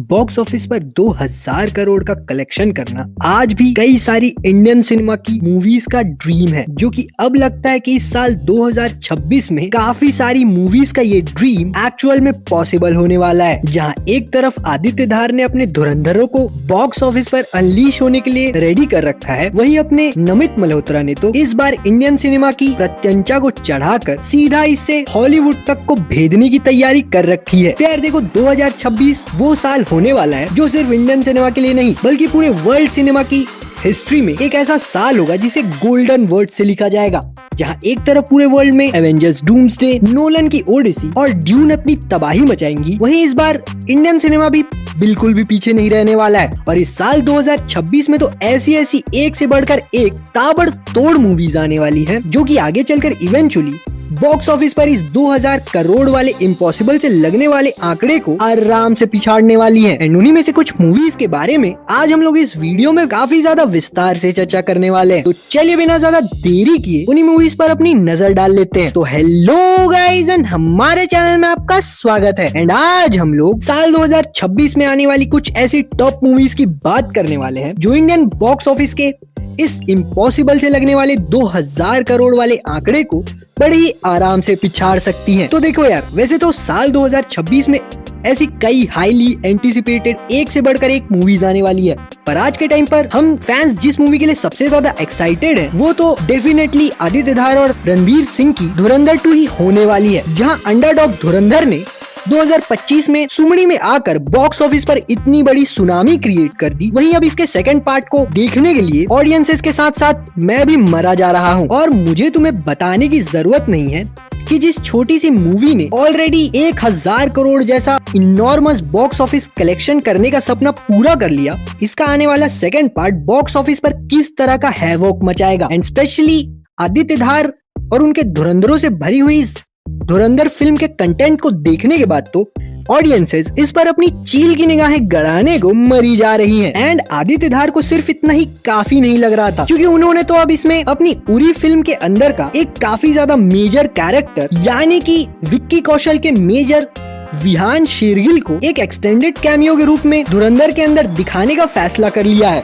Box office पर 2000 करोड़ का collection करना आज भी कई सारी इंडियन सिनेमा की मूवीज का ड्रीम है, जो कि अब लगता है कि इस साल 2026 में काफी सारी मूवीज का ये ड्रीम एक्चुअल में पॉसिबल होने वाला है। जहां एक तरफ आदित्य धार ने अपने धुरंधरों को बॉक्स ऑफिस पर अनलीश होने के लिए रेडी कर रखा है, वहीं अपने नमित मल्होत्रा ने तो इस बार इंडियन सिनेमा की प्रत्यंचा को चढ़ाकर सीधा इससे हॉलीवुड तक को भेजने की तैयारी कर रखी है। तो यार देखो, 2026 वो साल होने वाला है जो सिर्फ इंडियन सिनेमा के लिए नहीं बल्कि पूरे वर्ल्ड सिनेमा की हिस्ट्री में एक ऐसा साल होगा जिसे गोल्डन वर्ड से लिखा जाएगा। जहां एक तरफ पूरे वर्ल्ड में एवेंजर्स डूम्सडे, नोलन की ओडिसी और ड्यून अपनी तबाही मचाएंगी, वहीं इस बार इंडियन सिनेमा भी बिल्कुल भी पीछे नहीं रहने वाला है। और इस साल 2026 में तो ऐसी ऐसी एक से बढ़कर एक ताबड़तोड़ मूवीज आने वाली है, जो कि आगे चलकर इवेंचुअली बॉक्स ऑफिस पर इस 2000 करोड़ वाले इम्पॉसिबल से लगने वाले आंकड़े को आराम से पिछाड़ने वाली है। एंड उन्हीं में से कुछ मूवीज के बारे में आज हम लोग इस वीडियो में काफी ज्यादा विस्तार से चर्चा करने वाले हैं। तो चलिए बिना ज्यादा देरी किए उन्हीं मूवीज पर अपनी नजर डाल लेते हैं। तो हेलो गाइस, एंड हमारे चैनल में आपका स्वागत है। एंड आज हम लोग साल 2026 में आने वाली कुछ ऐसी टॉप मूवीज की बात करने वाले हैं जो इंडियन बॉक्स ऑफिस के इस इम्पॉसिबल से लगने वाले 2000 करोड़ वाले आंकड़े को बड़ी ही आराम से पिछाड़ सकती हैं। तो देखो यार, वैसे तो साल 2026 में ऐसी कई हाईली एंटिसिपेटेड एक से बढ़कर एक मूवीज आने वाली है, पर आज के टाइम पर हम फैंस जिस मूवी के लिए सबसे ज्यादा एक्साइटेड हैं, वो तो डेफिनेटली आदित्य धार और रणवीर सिंह की धुरंधर 2 ही होने वाली है। जहां अंडरडॉग धुरंधर ने 2025 में सुमड़ी में आकर बॉक्स ऑफिस पर इतनी बड़ी सुनामी क्रिएट कर दी, वहीं अब इसके सेकंड पार्ट को देखने के लिए ऑडियंसेस के साथ साथ मैं भी मरा जा रहा हूं। और मुझे तुम्हें बताने की जरूरत नहीं है कि जिस छोटी सी मूवी ने ऑलरेडी 1000 करोड़ जैसा इनॉर्मस बॉक्स ऑफिस कलेक्शन करने का सपना पूरा कर लिया, इसका आने वाला सेकंड पार्ट बॉक्स ऑफिस पर किस तरह का हैवॉक मचाएगा। एंड स्पेशली आदित्य धार और उनके धुरंधरों से भरी हुई इस धुरंधर फिल्म के कंटेंट को देखने के बाद तो ऑडियंसेस इस पर अपनी चील की निगाहें गड़ाने को मरी जा रही हैं। एंड आदित्य धार को सिर्फ इतना ही काफी नहीं लग रहा था, क्योंकि उन्होंने तो अब इसमें अपनी उरी फिल्म के अंदर का एक काफी ज्यादा मेजर कैरेक्टर यानी कि विक्की कौशल के मेजर विहान शेरगिल को एक एक्सटेंडेड कैमियो के रूप में धुरंधर के अंदर दिखाने का फैसला कर लिया है।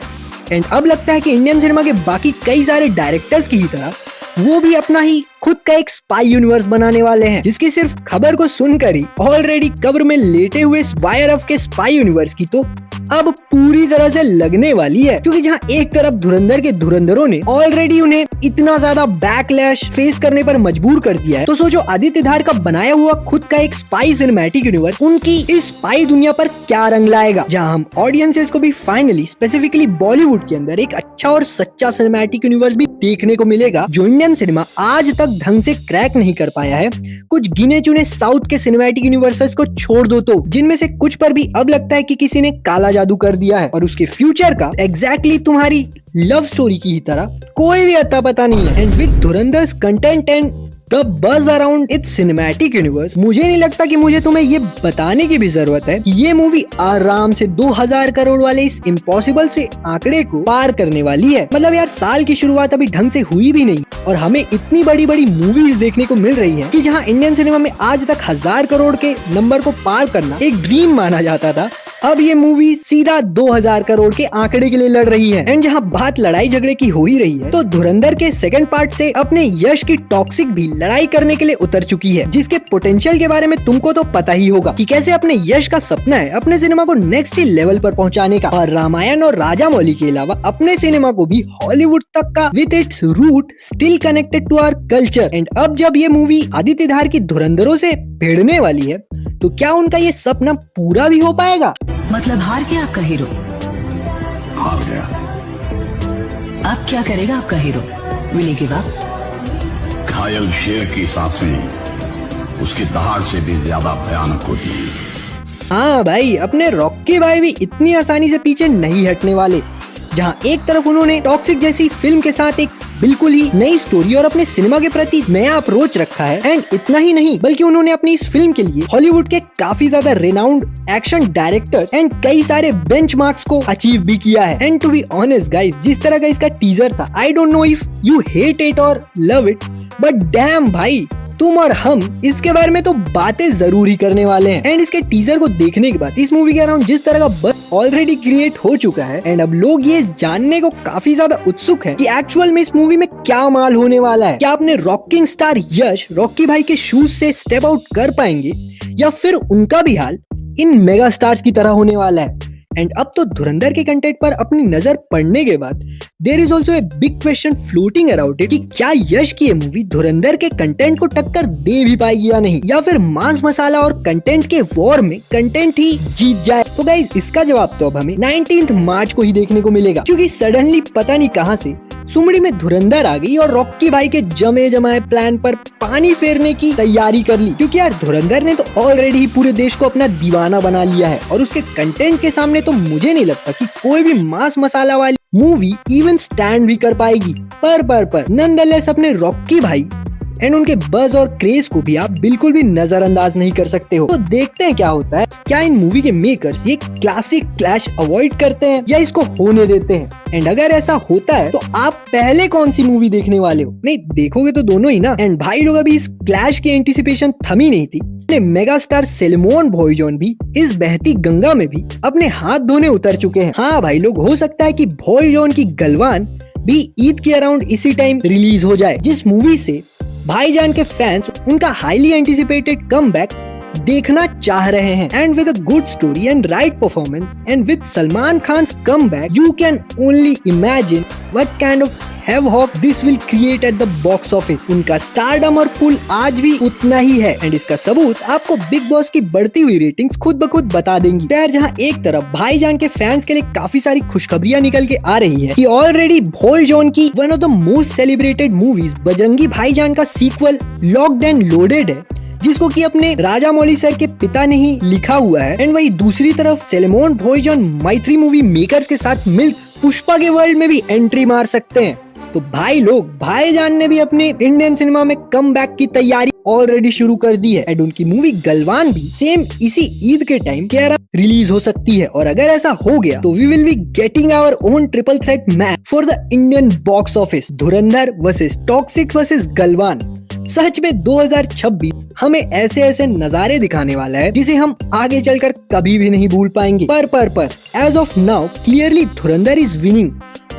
एंड अब लगता है कि इंडियन सिनेमा के बाकी कई सारे डायरेक्टर्स की ही तरह वो भी अपना ही खुद का एक स्पाई यूनिवर्स बनाने वाले हैं, जिसकी सिर्फ खबर को सुनकर ही ऑलरेडी कब्र में लेटे हुए वायरअफ के स्पाई यूनिवर्स की तो अब पूरी तरह से लगने वाली है। क्योंकि जहां एक तरफ धुरंधर के धुरंधरों ने ऑलरेडी उन्हें इतना ज्यादा बैकलैश फेस करने पर मजबूर कर दिया है, तो सोचो आदित्य धार का बनाया हुआ खुद का एक स्पाई सिनेमैटिक यूनिवर्स उनकी इस स्पाई दुनिया पर क्या रंग लाएगा, जहां हम ऑडियंसेस को भी फाइनली स्पेसिफिकली बॉलीवुड के अंदर एक अच्छा और सच्चा सिनेमैटिक यूनिवर्स भी देखने को मिलेगा, जो इंडियन सिनेमा आज तक ढंग से क्रैक नहीं कर पाया है। कुछ गिने चुने साउथ के सिनेमैटिक यूनिवर्सेस को छोड़ दो तो, जिनमें से कुछ पर भी अब लगता है कि किसी ने काला जादू कर दिया है और उसके फ्यूचर का एग्जैक्टली तुम्हारी लव स्टोरी की ही तरह कोई भी अता पता नहीं है। And with Dhurandhar's content and the buzz around its cinematic universe, मुझे नहीं लगता कि मुझे तुम्हें ये बताने की भी जरूरत है कि ये मूवी आराम से 2000 करोड़ वाले इस इम्पॉसिबल से आंकड़े को पार करने वाली है। मतलब यार, साल की शुरुआत अभी ढंग से हुई भी नहीं और हमें इतनी बड़ी बड़ी मूवीज देखने को मिल रही हैं कि जहां इंडियन सिनेमा में आज तक 1000 करोड़ के नंबर को पार करना एक ड्रीम माना जाता था, अब ये मूवी सीधा 2000 करोड़ के आंकड़े के लिए लड़ रही है। एंड जहां बात लड़ाई झगड़े की हो ही रही है, तो धुरंधर के सेकंड पार्ट से अपने यश की टॉक्सिक भी लड़ाई करने के लिए उतर चुकी है, जिसके पोटेंशियल के बारे में तुमको तो पता ही होगा कि कैसे अपने यश का सपना है अपने सिनेमा को नेक्स्ट ही लेवल पर पहुंचाने का, और रामायण और राजामौली के अलावा अपने सिनेमा को भी हॉलीवुड तक का with its root still connected to our culture. And अब जब ये मूवी आदित्य धार की धुरंधरों से भिड़ने वाली है, तो क्या उनका ये सपना पूरा भी हो पाएगा? मतलब हार गया आपका हीरो? हार गया। अब क्या करेगा आपका हीरो? विनी के बाद घायल शेर की सांसें उसकी दहाड़ से भी ज्यादा भयानक होती है। हाँ भाई, अपने रॉकी भाई भी इतनी आसानी से पीछे नहीं हटने वाले। जहाँ एक तरफ उन्होंने टॉक्सिक जैसी फिल्म के साथ एक बिल्कुल ही नई स्टोरी और अपने सिनेमा के प्रति नया अप्रोच रखा है। एंड इतना ही नहीं बल्कि उन्होंने अपनी इस फिल्म के लिए हॉलीवुड के काफी ज्यादा रेनाउंड एक्शन डायरेक्टर्स एंड कई सारे बेंचमार्क्स को अचीव भी किया है। And to be honest guys, जिस तरह का इसका टीजर था, I don't know if you hate it और लव इट, बट डैम भाई, तुम और हम इसके बारे में तो बातें जरूर ही करने वाले हैं। एंड इसके टीजर को देखने के बाद इस मूवी के अराउंड जिस तरह का बज़ ऑलरेडी क्रिएट हो चुका है, एंड अब लोग ये जानने को काफी ज्यादा उत्सुक हैं कि एक्चुअल में इस मूवी में क्या माल होने वाला है। क्या अपने रॉकिंग स्टार यश रॉकी भाई के शूज से स्टेप आउट कर पाएंगे, या फिर उनका भी हाल इन मेगा स्टार्स की तरह होने वाला है। एंड अब तो धुरंधर के कंटेंट पर अपनी नजर पड़ने के बाद there is also a big question floating around it कि क्या यश की ये मूवी धुरंधर के कंटेंट को टक्कर दे भी पाएगी या नहीं, या फिर मांस मसाला और कंटेंट के वॉर में कंटेंट ही जीत जाए। तो गाइस इसका जवाब तो अब हमें 19 मार्च को ही देखने को मिलेगा, क्योंकि सडनली पता नहीं कहां से सुमड़ी में धुरंधर आ गई और रॉकी भाई के जमे जमाए प्लान पर पानी फेरने की तैयारी कर ली। क्योंकि यार धुरंधर ने तो ऑलरेडी पूरे देश को अपना दीवाना बना लिया है, और उसके कंटेंट के सामने तो मुझे नहीं लगता कि कोई भी मांस मसाला वाली मूवी इवन स्टैंड भी कर पाएगी। पर नॉनदलेस अपने रॉकी भाई एंड उनके बज़ और क्रेज को भी आप बिल्कुल भी नजरअंदाज नहीं कर सकते हो। तो देखते हैं क्या होता है। क्या इन मूवी के मेकर्स ये क्लासिक क्लैश अवॉइड करते हैं या इसको होने देते हैं? एंड अगर ऐसा होता है तो आप पहले कौन सी मूवी देखने वाले हो? नहीं देखोगे तो दोनों ही ना। एंड भाई लोग अभी इस क्लैश की एंटिसिपेशन थमी नहीं थी। मेगा स्टार सैल्मोन भोईजॉन भी इस बहती गंगा में भी अपने हाथ धोने उतर चुके हैं। हाँ भाई लोग, हो सकता है कि भोईजॉन की गलवान भी ईद के अराउंड इसी टाइम रिलीज हो जाए, जिस मूवी से भाईजान के फैंस उनका हाईली एंटिसिपेटेड कमबैक देखना चाह रहे हैं। And with a good story and right performance and with Salman Khan's comeback, you can only imagine what kind of havoc this will create at the box office. उनका stardom और pull आज भी उतना ही है, एंड इसका सबूत आपको बिग बॉस की बढ़ती हुई रेटिंग्स खुद ब खुद बता देंगी। तो यार जहाँ एक तरफ भाईजान के फैंस के लिए काफी सारी खुशखबरियां निकल के आ रही है कि ऑलरेडी भोईजॉन की one of the most celebrated movies Bajrangi भाईजान का सीक्वल लॉक्ड एंड लोडेड है, जिसको कि अपने राजा मौली सर के पिता ने ही लिखा हुआ है। एंड वही दूसरी तरफ सैल्मोन भोईजॉन मैत्री मूवी मेकर्स के साथ मिल पुष्पा के वर्ल्ड में भी एंट्री मार सकते हैं। तो भाई लोग, भाईजान ने भी अपने इंडियन सिनेमा में कमबैक की तैयारी ऑलरेडी शुरू कर दी है। एंड उनकी मूवी गलवान भी सेम इसी ईद के टाइम रिलीज हो सकती है। और अगर ऐसा हो गया तो we will be getting our own triple threat match for the Indian box office, Dhurandhar versus Toxic versus Galwan. सच में 2026 हमें ऐसे ऐसे नजारे दिखाने वाला है जिसे हम आगे चलकर कभी भी नहीं भूल पाएंगे। पर as of now clearly Dhurandhar is winning,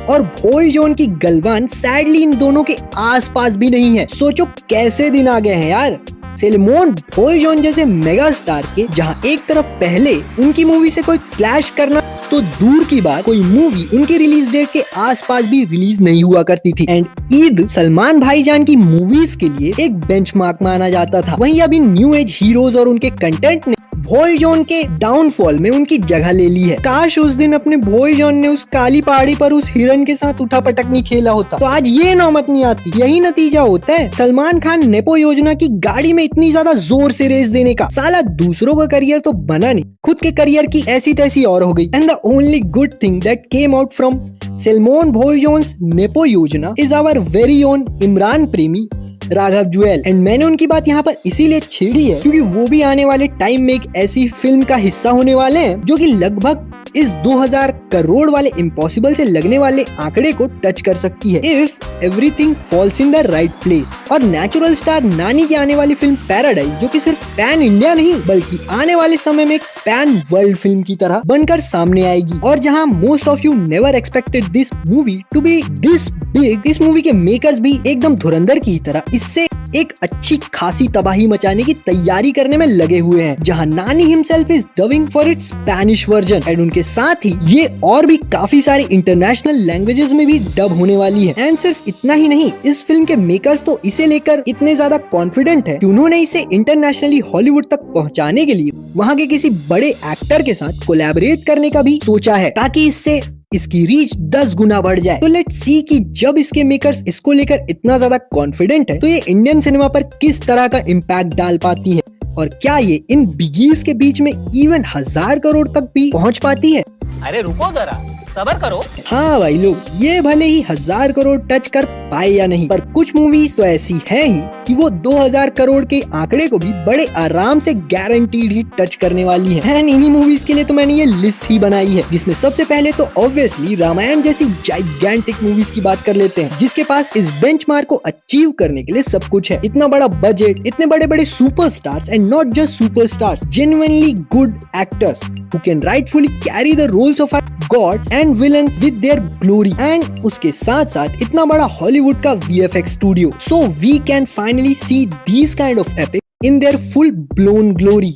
और भोईजॉन की गलवान सैडली इन दोनों के आसपास भी नहीं है। सोचो कैसे दिन आ गए हैं यार सैल्मोन भोईजॉन जैसे मेगा स्टार के, जहां एक तरफ पहले उनकी मूवी से कोई क्लैश करना तो दूर की बात, कोई मूवी उनकी रिलीज डेट के आसपास भी रिलीज नहीं हुआ करती थी। एंड ईद सलमान भाईजान की मूवीज के लिए एक बेंचमार्क माना जाता था। वहीं अभी न्यू एज हीरोज और उनके कंटेंट ने भोईजॉन के डाउनफॉल में उनकी जगह ले ली है। काश उस दिन अपने भोईजॉन ने उस काली पहाड़ी पर उस हिरन के साथ उठा पटक नहीं खेला होता, तो आज ये नौबत नहीं आती। यही नतीजा होता है सलमान खान नेपो योजना की गाड़ी में इतनी ज्यादा जोर से रेस देने का। साला दूसरों का करियर तो बना नहीं, खुद के करियर की ऐसी तैसी और हो गई। And the only good thing that came out from Salman Bhaijaan's nepo योजना इज आवर वेरी ओन इमरान प्रेमी राघव जुएल। एंड मैंने उनकी बात यहाँ पर इसीलिए छेड़ी है क्योंकि वो भी आने वाले टाइम में एक ऐसी फिल्म का हिस्सा होने वाले हैं जो कि लगभग इस 2000 करोड़ वाले इम्पॉसिबल से लगने वाले आंकड़े को टच कर सकती है if everything falls in the right place. और नेचुरल स्टार नानी की आने वाली फिल्म पैराडाइज, जो कि सिर्फ पैन इंडिया नहीं बल्कि आने वाले समय में एक पैन वर्ल्ड फिल्म की तरह बनकर सामने आएगी। और जहां most of you never expected this movie to be this big, इस मूवी के मेकर्स भी एकदम धुरंधर की तरह इससे एक अच्छी खासी तबाही मचाने की तैयारी करने में लगे हुए हैं, जहां नानी himself is dubbing for its Spanish version. And उनके साथ ही ये और भी काफी सारे इंटरनेशनल लैंग्वेजेस में भी डब होने वाली है। एंड सिर्फ इतना ही नहीं, इस फिल्म के मेकर्स तो इसे लेकर इतने ज्यादा कॉन्फिडेंट है कि उन्होंने इसे इंटरनेशनली हॉलीवुड तक पहुंचाने के लिए वहां के किसी बड़े एक्टर के साथ कोलैबोरेट करने का भी सोचा है, ताकि इससे इसकी रीच 10 गुना बढ़ जाए। तो लेट्स सी कि जब इसके मेकर्स इसको लेकर इतना ज्यादा कॉन्फिडेंट है तो ये इंडियन सिनेमा पर किस तरह का इम्पैक्ट डाल पाती है, और क्या ये इन बिगीज के बीच में इवन 1000 करोड़ तक भी पहुंच पाती है। अरे रुको जरा, सबर करो। हाँ भाई लोग, ये भले ही 1000 करोड़ टच कर पाए या नहीं, पर कुछ मूवीज तो ऐसी हैं ही कि वो 2000 करोड़ के आंकड़े को भी बड़े आराम से गारंटीड ही टच करने वाली हैं। एंड इन्हीं मूवीज के लिए तो मैंने ये लिस्ट ही बनाई है, जिसमें सबसे पहले तो ऑब्वियसली रामायण जैसी जाइगैंटिक मूवीज की बात कर लेते हैं, जिसके पास इस बेंचमार्क को अचीव करने के लिए सब कुछ है। इतना बड़ा बजट, इतने बड़े बड़े superstars, and not just superstars, genuinely good actors who can rightfully carry the roles of gods and villains with their glory, and उसके साथ साथ इतना बड़ा हॉलीवुड का VFX studio, so we can finally see these kind of epics in their full blown glory।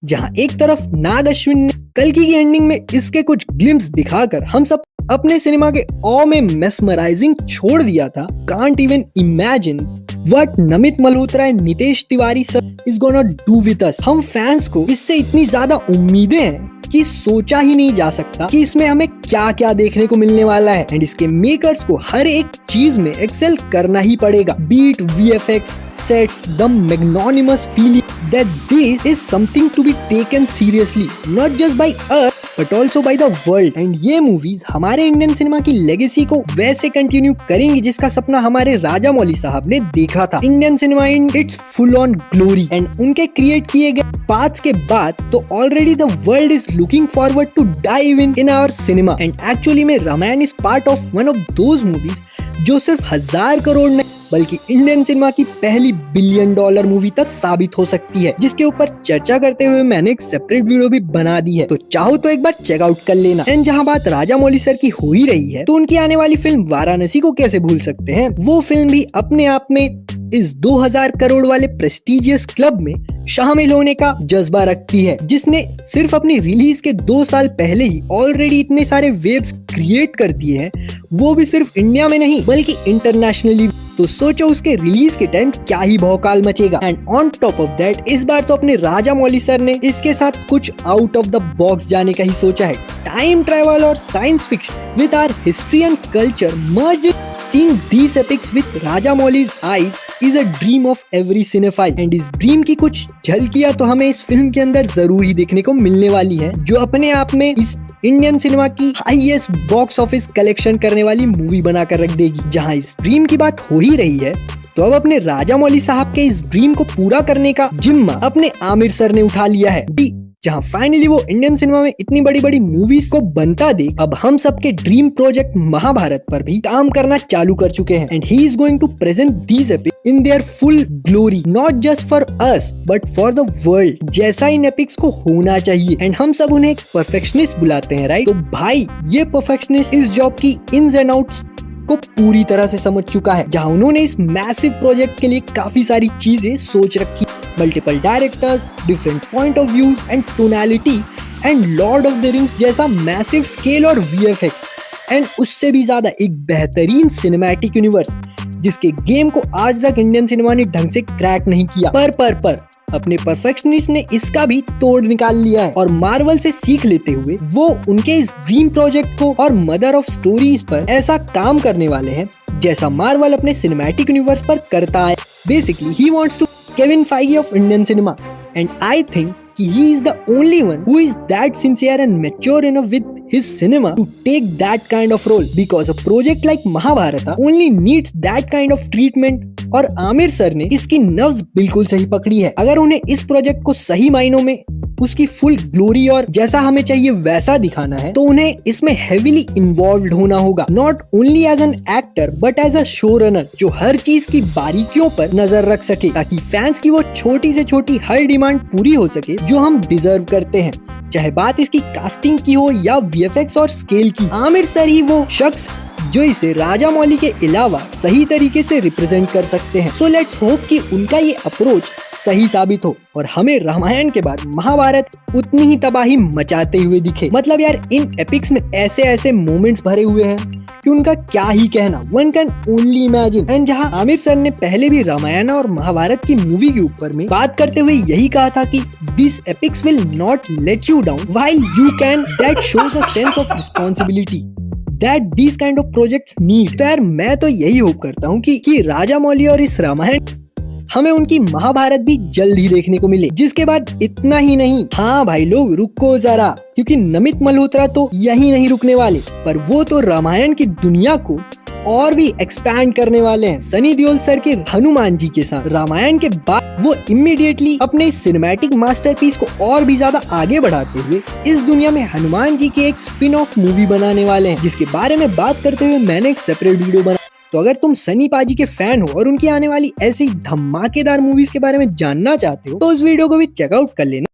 जहाँ एक तरफ नाग अश्विन ने कल्कि की एंडिंग में इसके कुछ ग्लिम्स दिखाकर हम सब अपने सिनेमा के ऑ में मेस्मराइजिंग छोड़ दिया था। Can't even imagine what Namit Malhotra and Nitesh Tiwari sir is gonna do with us। हम फैंस को इससे इतनी ज्यादा उम्मीदें हैं कि सोचा ही नहीं जा सकता कि इसमें हमें क्या क्या देखने को मिलने वाला है। एंड इसके मेकर्स को हर एक चीज में एक्सेल करना ही पड़ेगा, beat VFX, sets, the magnanimous feeling that this is something to be taken seriously, not just by us but also by the world. And ये मूवीज हमारे इंडियन सिनेमा की लेगेसी को वैसे कंटिन्यू करेंगी जिसका सपना हमारे राजा मौली साहब ने देखा था, Indian cinema in its full on glory. And उनके क्रिएट किए गए पाथ्स के बाद तो already the world is looking forward to dive in our cinema, and actually में Ramayan is part of one of those movies जो सिर्फ 1000 करोड़ नहीं बल्कि इंडियन सिनेमा की पहली $1 बिलियन मूवी तक साबित हो सकती है, जिसके ऊपर चर्चा करते हुए मैंने एक सेपरेट वीडियो भी बना दी है, तो चाहो तो एक बार चेकआउट कर लेना। एंड जहां बात राजा मौली सर की हो ही रही है, तो उनकी आने वाली फिल्म वाराणसी को कैसे भूल सकते हैं। वो फिल्म भी अपने आप में इस 2000 करोड़ वाले प्रेस्टिजियस क्लब में शामिल होने का जज्बा रखती है, जिसने सिर्फ अपनी रिलीज के 2 साल पहले ही ऑलरेडी इतने सारे वेव्स क्रिएट कर दिए हैं, वो भी सिर्फ इंडिया में नहीं बल्कि इंटरनेशनली। तो सोचो उसके रिलीज के टाइम क्या ही भौकाल मचेगा। And on top of that इस बार तो अपने राजा मौली सर ने इसके साथ कुछ आउट ऑफ द बॉक्स जाने का ही सोचा है। टाइम ट्रेवल और science fiction with our history and culture merge, seeing these epics with Rajamouli's eyes is a dream of every cinephile, and इस ड्रीम की कुछ झलकियां तो हमें इस फिल्म के अंदर जरूर ही देखने को मिलने वाली हैं, जो अपने आप में इस इंडियन सिनेमा की हाईएस्ट बॉक्स ऑफिस कलेक्शन करने वाली मूवी बनाकर रख देगी। जहां इस ड्रीम की बात हो ही रही है, तो अब अपने राजा मौली साहब के इस ड्रीम को पूरा करने का जिम्मा अपने आमिर सर ने उठा लिया है। जहां फाइनली वो इंडियन सिनेमा में इतनी बड़ी बड़ी मूवीज को बनता देख अब हम सबके ड्रीम प्रोजेक्ट महाभारत पर भी काम करना चालू कर चुके हैं। And he is going to present these epics in their full glory, not just for us but for the world, जैसा इन एपिक्स को होना चाहिए। एंड हम सब उन्हें परफेक्शनिस्ट बुलाते हैं, राइट? तो भाई ये परफेक्शनिस्ट इस जॉब की इन्स एंड आउट्स को पूरी तरह से समझ चुका है, जहां उन्होंने इस मैसिव प्रोजेक्ट के लिए काफी सारी चीजें सोच रखी, multiple directors, different point of views and tonality, and Lord of the rings जैसा मैसिव स्केल और VFX, एंड उससे भी ज्यादा एक बेहतरीन सिनेमैटिक यूनिवर्स जिसके गेम को आज तक इंडियन सिनेमा ने ढंग से क्रैक नहीं किया। पर अपने परफेक्शनिस्ट ने इसका भी तोड़ निकाल लिया है, और मार्वल से सीख लेते हुए वो उनके इस ड्रीम प्रोजेक्ट को और मदर ऑफ स्टोरीज पर ऐसा काम करने वाले हैं जैसा मार्वल अपने सिनेमैटिक यूनिवर्स पर करता है। Basically he wants to Kevin Feige of Indian cinema, and I think कि he is the only one who is that sincere and mature enough with his cinema to take that kind of role, because a project like Mahabharata only needs that kind of treatment। और Aamir sir ने इसकी नब्ज बिल्कुल सही पकड़ी है। अगर उन्हें इस प्रोजेक्ट को सही मायनों में उसकी फुल ग्लोरी और जैसा हमें चाहिए वैसा दिखाना है, तो उन्हें इसमें हेविली इन्वॉल्व होना होगा, not only as an actor but as a showrunner, जो हर चीज की बारीकियों पर नजर रख सके ताकि फैंस की वो छोटी से छोटी हर डिमांड पूरी हो सके जो हम डिजर्व करते हैं, चाहे बात इसकी कास्टिंग की हो या VFX और स्केल की। आमिर सर ही वो शख्स जो इसे राजा मौली के अलावा सही तरीके से रिप्रेजेंट कर सकते हैं। सो लेट्स होप कि उनका ये अप्रोच सही साबित हो और हमें रामायण के बाद महाभारत उतनी ही तबाही मचाते हुए दिखे। मतलब यार इन एपिक्स में ऐसे ऐसे मोमेंट्स भरे हुए हैं कि उनका क्या ही कहना, one can only imagine. And जहां आमिर सर ने पहले भी रामायण और महाभारत की मूवी के ऊपर में बात करते हुए यही कहा था कि this epics will not let you down while you can, that shows a sense of responsibility that these kind of projects need। तो यार मैं तो यही होप करता हूँ कि राजा मौली और इस रामायण हमें उनकी महाभारत भी जल्द ही देखने को मिले। जिसके बाद इतना ही नहीं, हाँ भाई लोग रुको जरा, क्योंकि नमित मल्होत्रा तो यही नहीं रुकने वाले, पर वो तो रामायण की दुनिया को और भी एक्सपैंड करने वाले हैं। सनी देओल सर के हनुमान जी के साथ रामायण के बाद वो इमीडिएटली अपने सिनेमैटिक मास्टरपीस को और भी ज्यादा आगे बढ़ाते हुए इस दुनिया में हनुमान जी की एक स्पिन ऑफ मूवी बनाने वाले हैं, जिसके बारे में बात करते हुए मैंने एक सेपरेट वीडियो बना। तो अगर तुम सनी पाजी के फैन हो और उनकी आने वाली ऐसी धमाकेदार मूवीज के बारे में जानना चाहते हो तो उस वीडियो को भी चेकआउट कर लेना।